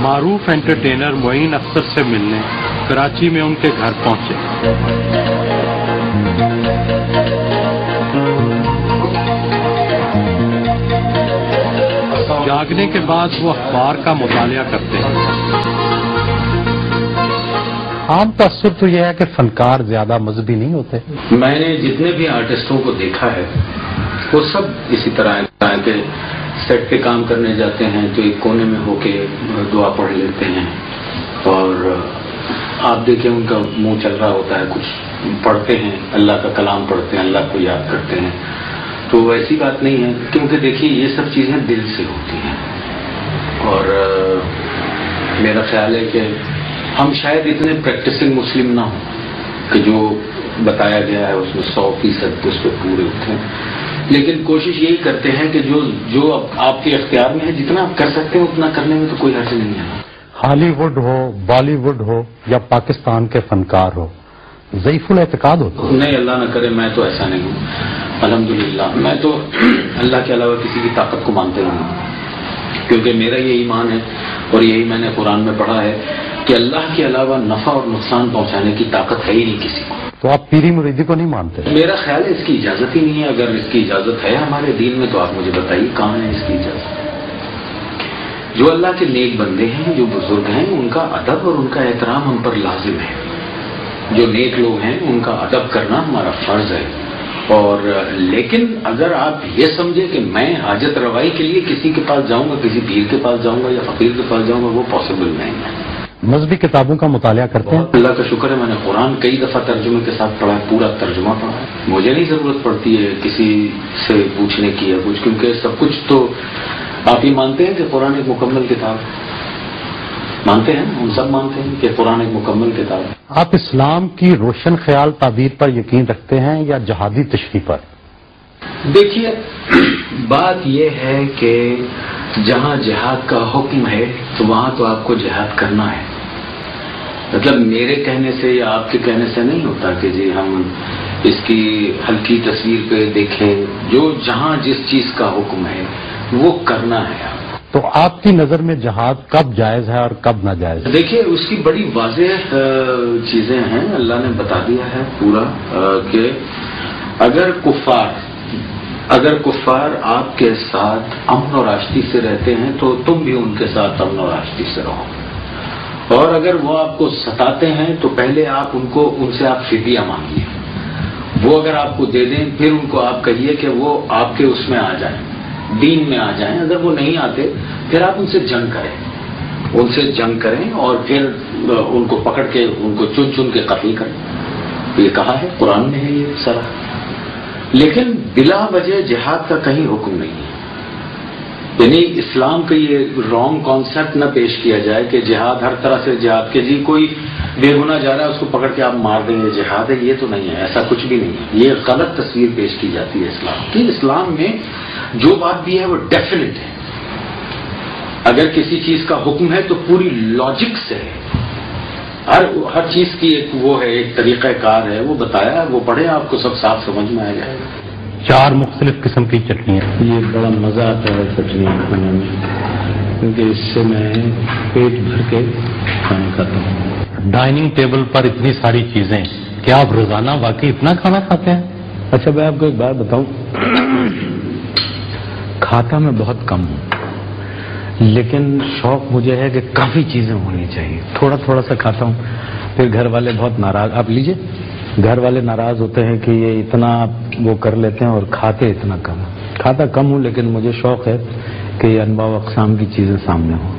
معروف انٹرٹینر معین اختر سے ملنے کراچی میں ان کے گھر پہنچے۔ جاگنے کے بعد وہ اخبار کا مطالعہ کرتے ہیں۔ عام تاثر تو یہ ہے کہ فنکار زیادہ مذہبی نہیں ہوتے۔ میں نے جتنے بھی آرٹسٹوں کو دیکھا ہے وہ سب اسی طرح ہیں کہ سیٹ پہ کام کرنے جاتے ہیں تو ایک کونے میں ہو کے دعا پڑھ لیتے ہیں، اور آپ دیکھیں ان کا منہ چل رہا ہوتا ہے، کچھ پڑھتے ہیں، اللہ کا کلام پڑھتے ہیں، اللہ کو یاد کرتے ہیں۔ تو ایسی بات نہیں ہے، کیونکہ دیکھیے یہ سب چیزیں دل سے ہوتی ہیں، اور میرا خیال ہے کہ ہم شاید اتنے پریکٹسنگ مسلم نہ ہوں کہ جو بتایا گیا ہے اس میں 100% اس پہ پورے ہوتے ہیں، لیکن کوشش یہی کرتے ہیں کہ جو آپ کے اختیار میں ہے، جتنا آپ کر سکتے ہیں اتنا کرنے میں تو کوئی حرج نہیں ہے۔ ہالی ووڈ ہو، بالی ووڈ ہو یا پاکستان کے فنکار ہو، ضعیف الاعتقاد ہوتا ہے؟ نہیں، اللہ نہ کرے، میں تو ایسا نہیں ہوں الحمدللہ۔ میں تو اللہ کے علاوہ کسی کی طاقت کو مانتے ہوں، کیونکہ میرا یہ ایمان ہے اور یہی میں نے قرآن میں پڑھا ہے کہ اللہ کے علاوہ نفع اور نقصان پہنچانے کی طاقت ہے ہی نہیں کسی کو۔ تو آپ پیری مریدی کو نہیں مانتے؟ میرا خیال ہے اس کی اجازت ہی نہیں ہے۔ اگر اس کی اجازت ہے ہمارے دین میں تو آپ مجھے بتائیے کہاں ہے اس کی اجازت۔ جو اللہ کے نیک بندے ہیں، جو بزرگ ہیں، ان کا ادب اور ان کا احترام ہم پر لازم ہے۔ جو نیک لوگ ہیں ان کا ادب کرنا ہمارا فرض ہے، اور لیکن اگر آپ یہ سمجھیں کہ میں حاجت روائی کے لیے کسی کے پاس جاؤں گا، کسی پیر کے پاس جاؤں گا یا فقیر کے پاس جاؤں گا، وہ پاسبل نہیں ہے۔ مذہبی کتابوں کا مطالعہ کرتے ہیں؟ اللہ کا شکر ہے، میں نے قرآن کئی دفعہ ترجمے کے ساتھ پڑھا ہے، پورا ترجمہ پڑھا ہے۔ مجھے نہیں ضرورت پڑتی ہے کسی سے پوچھنے کی یا کچھ، کیونکہ سب کچھ تو آپ ہی مانتے ہیں کہ قرآن ایک مکمل کتاب مانتے ہیں، ہم سب مانتے ہیں کہ قرآن ایک مکمل کتاب ہے۔ آپ اسلام کی روشن خیال تعبیر پر یقین رکھتے ہیں یا جہادی تشریح پر؟ دیکھیے، بات یہ ہے کہ جہاں جہاد کا حکم ہے تو وہاں تو آپ کو جہاد کرنا ہے۔ مطلب میرے کہنے سے یا آپ کے کہنے سے نہیں ہوتا کہ جی ہم اس کی ہلکی تصویر پہ دیکھیں، جو جہاں جس چیز کا حکم ہے وہ کرنا ہے آپ۔ تو آپ کی نظر میں جہاد کب جائز ہے اور کب ناجائز ہے؟ دیکھیے، اس کی بڑی واضح چیزیں ہیں، اللہ نے بتا دیا ہے پورا کہ اگر کفار آپ کے ساتھ امن و راشتی سے رہتے ہیں تو تم بھی ان کے ساتھ امن و راشتی سے رہو، اور اگر وہ آپ کو ستاتے ہیں تو پہلے آپ ان سے آپ فدیہ مانگیے، وہ اگر آپ کو دے دیں پھر ان کو آپ کہیے کہ وہ آپ کے اس میں آ جائیں، دین میں آ جائیں۔ اگر وہ نہیں آتے پھر آپ ان سے جنگ کریں اور پھر ان کو پکڑ کے ان کو چن چن کے قتل کریں۔ یہ کہا ہے قرآن میں ہے یہ سارا، لیکن بلا وجہ جہاد کا کہیں حکم نہیں ہے۔ یعنی اسلام کا یہ رانگ کانسیپٹ نہ پیش کیا جائے کہ جہاد ہر طرح سے جہاد کے جی کوئی بے گناہ جا رہا ہے اس کو پکڑ کے آپ مار دیں گے جہاد ہے، یہ تو نہیں ہے، ایسا کچھ بھی نہیں ہے۔ یہ غلط تصویر پیش کی جاتی ہے اسلام کی۔ اسلام میں جو بات بھی ہے وہ ڈیفینٹ ہے۔ اگر کسی چیز کا حکم ہے تو پوری لاجک سے ہے، ہر چیز کی ایک وہ ہے، ایک طریقہ کار ہے، وہ بتایا ہے، وہ پڑھے، آپ کو سب صاف سمجھ میں آ جائے گا۔ 4 مختلف قسم کی چٹنیاں، یہ بڑا مزہ آتا ہے چٹنیاں کھانے میں، کیونکہ اس سے میں پیٹ بھر کے کھانا کھاتا ہوں۔ ڈائننگ ٹیبل پر اتنی ساری چیزیں، کیا آپ روزانہ واقعی اتنا کھانا کھاتے ہیں؟ اچھا، میں آپ کو ایک بات بتاؤں، کھاتا میں بہت کم ہوں، لیکن شوق مجھے ہے کہ کافی چیزیں ہونی چاہیے۔ تھوڑا تھوڑا سا کھاتا ہوں، پھر گھر والے بہت ناراض، آپ لیجئے، گھر والے ناراض ہوتے ہیں کہ یہ اتنا وہ کر لیتے ہیں اور کھاتے اتنا کم۔ کھاتا کم ہوں لیکن مجھے شوق ہے کہ یہ انواع و اقسام کی چیزیں سامنے ہوں۔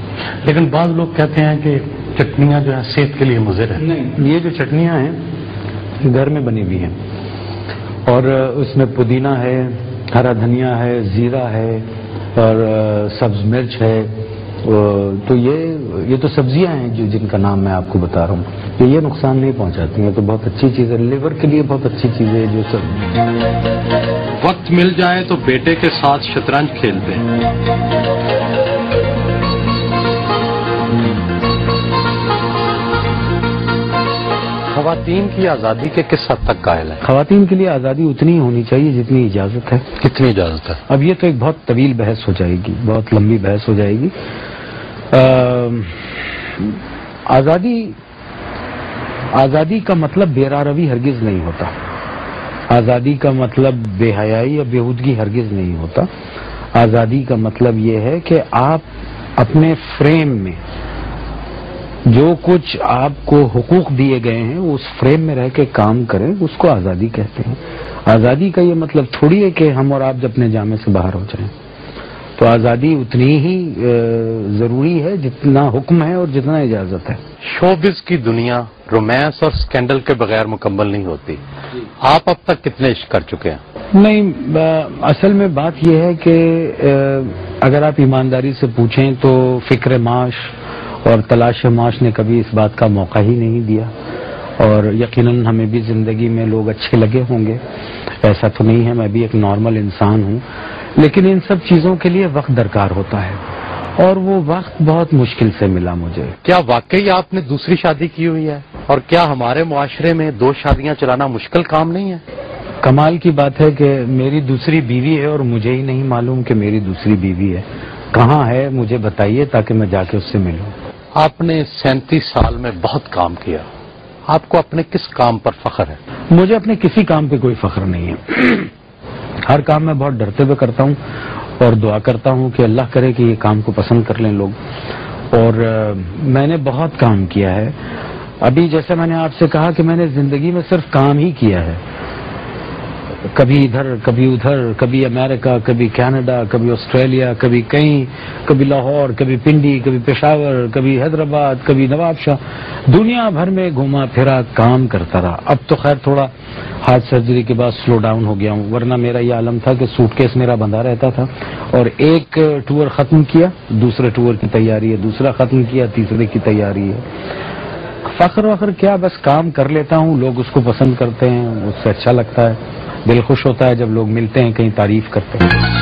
لیکن بعض لوگ کہتے ہیں کہ چٹنیاں جو ہیں صحت کے لیے مضر ہیں۔ نہیں، یہ جو چٹنیاں ہیں گھر میں بنی ہوئی ہیں، اور اس میں پودینہ ہے، ہرا دھنیا ہے، زیرہ ہے اور سبز مرچ ہے، تو یہ تو سبزیاں ہیں جن کا نام میں آپ کو بتا رہا ہوں، کہ یہ نقصان نہیں پہنچاتی ہیں، تو بہت اچھی چیز ہے، لیور کے لیے بہت اچھی چیز ہے جو سب۔ وقت مل جائے تو بیٹے کے ساتھ شطرنج کھیلتے ہیں۔ خواتین کی آزادی کے کس حد تک قائل ہے؟ خواتین کے لیے آزادی اتنی ہی ہونی چاہیے جتنی اجازت ہے. کتنی اجازت ہے؟ اب یہ تو ایک بہت طویل بحث ہو جائے گی، بہت لمبی بحث ہو جائے گی. آزادی کا مطلب بے روی ہرگز نہیں ہوتا. آزادی کا مطلب بے حیائی یا بےہودگی ہرگز نہیں ہوتا. آزادی کا مطلب یہ ہے کہ آپ اپنے فریم میں جو کچھ آپ کو حقوق دیے گئے ہیں اس فریم میں رہ کے کام کریں، اس کو آزادی کہتے ہیں. آزادی کا یہ مطلب تھوڑی ہے کہ ہم اور آپ جب اپنے جامے سے باہر ہو جائیں. تو آزادی اتنی ہی ضروری ہے جتنا حکم ہے اور جتنا اجازت ہے. شوبز کی دنیا رومانس اور سکینڈل کے بغیر مکمل نہیں ہوتی. آپ اب تک کتنے عشق کر چکے ہیں؟ نہیں، اصل میں بات یہ ہے کہ اگر آپ ایمانداری سے پوچھیں تو فکر معاش اور تلاش معاش نے کبھی اس بات کا موقع ہی نہیں دیا. اور یقیناً ہمیں بھی زندگی میں لوگ اچھے لگے ہوں گے، ایسا تو نہیں ہے، میں بھی ایک نارمل انسان ہوں. لیکن ان سب چیزوں کے لیے وقت درکار ہوتا ہے اور وہ وقت بہت مشکل سے ملا مجھے. کیا واقعی آپ نے دوسری شادی کی ہوئی ہے؟ اور کیا ہمارے معاشرے میں 2 شادیاں چلانا مشکل کام نہیں ہے؟ کمال کی بات ہے کہ میری دوسری بیوی ہے اور مجھے ہی نہیں معلوم کہ میری دوسری بیوی ہے. کہاں ہے مجھے بتائیے تاکہ میں جا کے اس سے ملوں. آپ نے 37 سال میں بہت کام کیا. آپ کو اپنے کس کام پر فخر ہے؟ مجھے اپنے کسی کام پہ کوئی فخر نہیں ہے. ہر کام میں بہت ڈرتے ہوئے کرتا ہوں اور دعا کرتا ہوں کہ اللہ کرے کہ یہ کام کو پسند کر لیں لوگ. اور میں نے بہت کام کیا ہے. ابھی جیسے میں نے آپ سے کہا کہ میں نے زندگی میں صرف کام ہی کیا ہے. کبھی ادھر کبھی ادھر، کبھی امریکہ، کبھی کینیڈا، کبھی آسٹریلیا، کبھی کہیں، کبھی لاہور، کبھی پنڈی، کبھی پشاور، کبھی حیدرآباد، کبھی نواب شاہ. دنیا بھر میں گھوما پھرا، کام کرتا رہا. اب تو خیر تھوڑا ہارٹ سرجری کے بعد سلو ڈاؤن ہو گیا ہوں، ورنہ میرا یہ عالم تھا کہ سوٹ کیس میرا بندھا رہتا تھا اور ایک ٹور ختم کیا، دوسرے ٹور کی تیاری ہے، دوسرا ختم کیا، تیسرے کی تیاری ہے. فخر کیا، بس کام کر لیتا ہوں، لوگ اس کو پسند کرتے ہیں، اس سے اچھا لگتا ہے، دل خوش ہوتا ہے جب لوگ ملتے ہیں، کہیں تعریف کرتے ہیں.